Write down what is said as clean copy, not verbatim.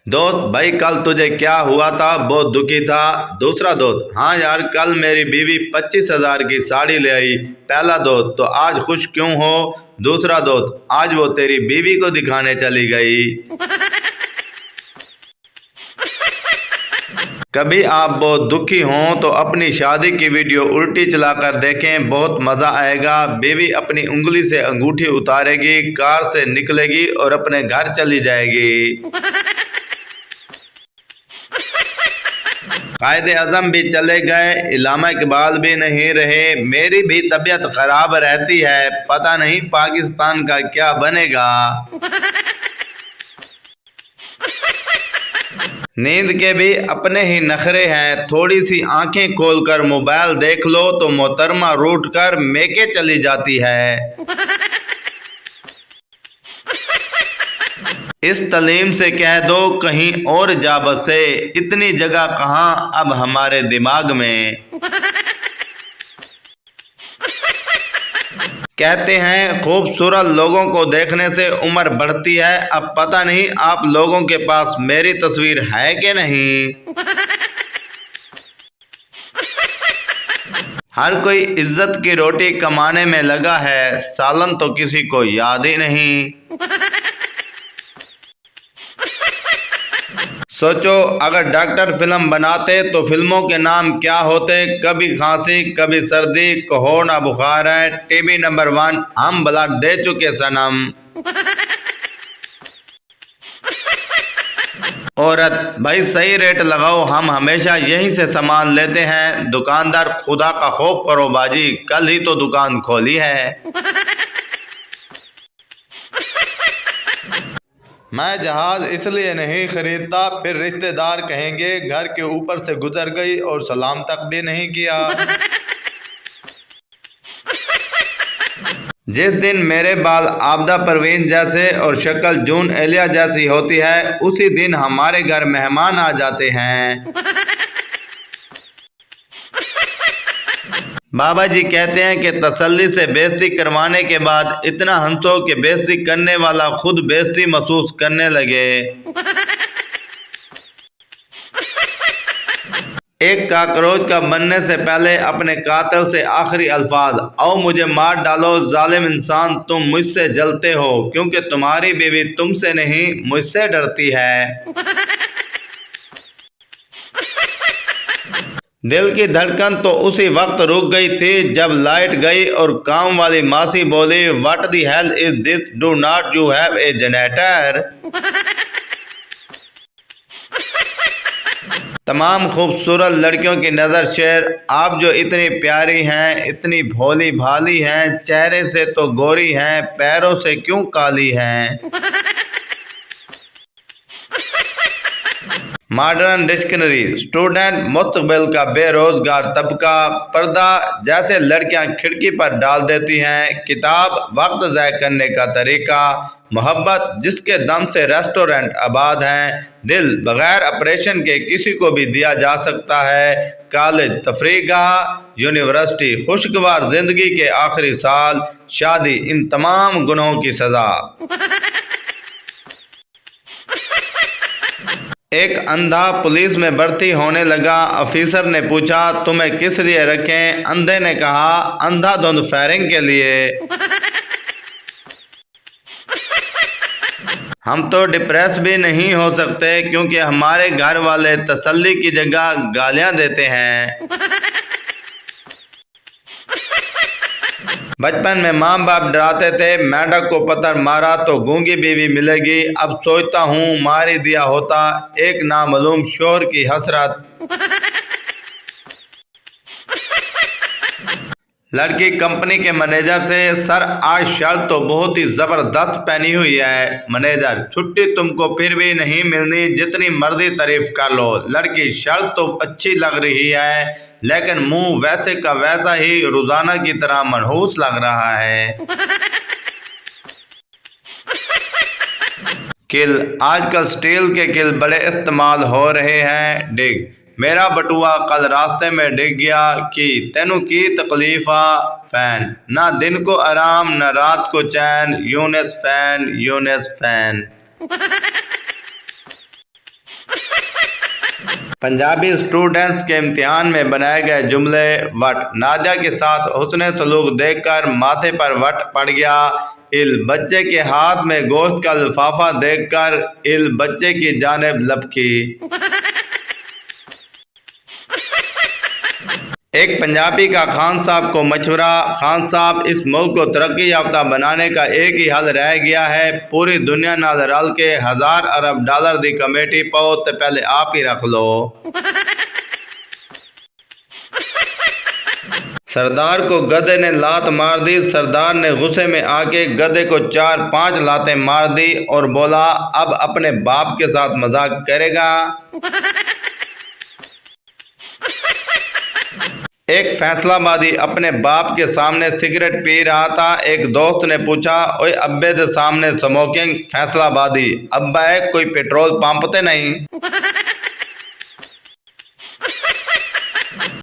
दोस्त भाई, कल तुझे क्या हुआ था? बहुत दुखी था। दूसरा दोस्त, हाँ यार, कल मेरी बीवी 25,000 की साड़ी ले आई। पहला दोस्त, तो आज खुश क्यों हो? दूसरा दोस्त, आज वो तेरी बीवी को दिखाने चली गई। कभी आप बहुत दुखी हों तो अपनी शादी की वीडियो उल्टी चलाकर देखें, बहुत मज़ा आएगा। बीवी अपनी उंगली से अंगूठी उतारेगी, कार से निकलेगी और अपने घर चली जाएगी। कायदे आजम भी चले गए, इल्लामा इकबाल भी नहीं रहे, मेरी भी तबीयत खराब रहती है, पता नहीं पाकिस्तान का क्या बनेगा। नींद के भी अपने ही नखरे हैं, थोड़ी सी आंखें खोलकर मोबाइल देख लो तो मोहतरमा रूठ कर मेके चली जाती है। इस तलीम से कह दो कहीं और जा बसे, इतनी जगह कहाँ अब हमारे दिमाग में। कहते हैं खूबसूरत लोगों को देखने से उम्र बढ़ती है, अब पता नहीं आप लोगों के पास मेरी तस्वीर है कि नहीं। हर कोई इज्जत की रोटी कमाने में लगा है, सालन तो किसी को याद ही नहीं। सोचो अगर डॉक्टर फिल्म बनाते तो फिल्मों के नाम क्या होते? कभी खांसी कभी सर्दी, कहो ना बुखार है, टीबी नंबर 1, हम ब्लड दे चुके सनम। औरत, भाई सही रेट लगाओ, हम हमेशा यहीं से सामान लेते हैं। दुकानदार, खुदा का खौफ करो बाजी, कल ही तो दुकान खोली है। मैं जहाज इसलिए नहीं खरीदता, फिर रिश्तेदार कहेंगे घर के ऊपर से गुजर गई और सलाम तक भी नहीं किया। जिस दिन मेरे बाल आबदा परवीन जैसे और शक्ल जून एलिया जैसी होती है, उसी दिन हमारे घर मेहमान आ जाते हैं। बाबा जी कहते हैं कि तसल्ली से बेइज्जती करवाने के बाद इतना हंसो कि बेइज्जती करने वाला खुद बेइज्जती महसूस करने लगे। एक काकरोच का बनने से पहले अपने कातिल से आखिरी अल्फाज, आओ मुझे मार डालो जालिम इंसान, तुम मुझसे जलते हो क्योंकि तुम्हारी बीवी तुमसे नहीं मुझसे डरती है। दिल की धड़कन तो उसी वक्त रुक गई थी जब लाइट गई और काम वाली मासी बोली, what the hell is this, do not you have a generator. तमाम खूबसूरत लड़कियों की नज़र शेर, आप जो इतनी प्यारी हैं, इतनी भोली भाली हैं, चेहरे से तो गोरी हैं, पैरों से क्यों काली हैं। मॉडर्न डिक्शनरी, स्टूडेंट, मुस्तकबिल का बेरोजगार तबका, पर्दा जैसे लड़कियां खिड़की पर डाल देती हैं, किताब, वक्त ज़ाय करने का तरीका, मोहब्बत जिसके दम से रेस्टोरेंट आबाद हैं, दिल बगैर ऑपरेशन के किसी को भी दिया जा सकता है, कॉलेज, तफरीगाह, यूनिवर्सिटी, खुशगवार जिंदगी के आखिरी साल, शादी, इन तमाम गुनाहों की सज़ा। एक अंधा पुलिस में भर्ती होने लगा, ऑफिसर ने पूछा तुम्हें किस लिए रखें? अंधे ने कहा अंधाधुंध फायरिंग के लिए। हम तो डिप्रेस भी नहीं हो सकते क्योंकि हमारे घर वाले तसल्ली की जगह गालियां देते हैं। बचपन में माँ बाप डराते थे, मेंढक को पत्थर मारा तो गूंगी बीवी मिलेगी, अब सोचता हूँ मार ही दिया होता, एक नामालूम शोर की हसरत। लड़की कंपनी के मैनेजर से, सर आज शर्ट तो बहुत ही जबरदस्त पहनी हुई है। मैनेजर, छुट्टी तुमको फिर भी नहीं मिलनी, जितनी मर्जी तारीफ कर लो। लड़की, शर्ट तो अच्छी लग रही है लेकिन मुंह वैसे का वैसा ही रोजाना की तरह मनहूस लग रहा है। किल, आजकल स्टील के किल बड़े इस्तेमाल हो रहे हैं। डिग, मेरा बटुआ कल रास्ते में डिग गया कि तेनू की तकलीफ आ। फैन, ना दिन को आराम ना रात को चैन, Younis fan Younis fan. Punjabi students के इम्तिहान में बनाए गए जुमले वट। नादिया के साथ हुस्न सलूक देखकर माथे पर वट पड़ गया। इल बच्चे के हाथ में गोश्त का लिफाफा देखकर इल बच्चे की जानिब लपकी। एक पंजाबी का खान साहब को मशवरा। खान साहब, इस मुल्क को तरक्की याफ्ता बनाने का एक ही हल रह गया है, पूरी दुनिया नाल रल के 1000 अरब डॉलर की कमेटी पाओ तो पहले आप ही रख लो। सरदार को गधे ने लात मार दी। सरदार ने गुस्से में आके गधे को 4-5 लातें मार दी और बोला, अब अपने बाप के साथ मजाक करेगा। एक फैसलाबादी अपने बाप के सामने सिगरेट पी रहा था। एक दोस्त ने पूछा, ओए अब्बे के सामने स्मोकिंग? फैसलाबादी, अब्बा है कोई पेट्रोल पंप ते नहीं।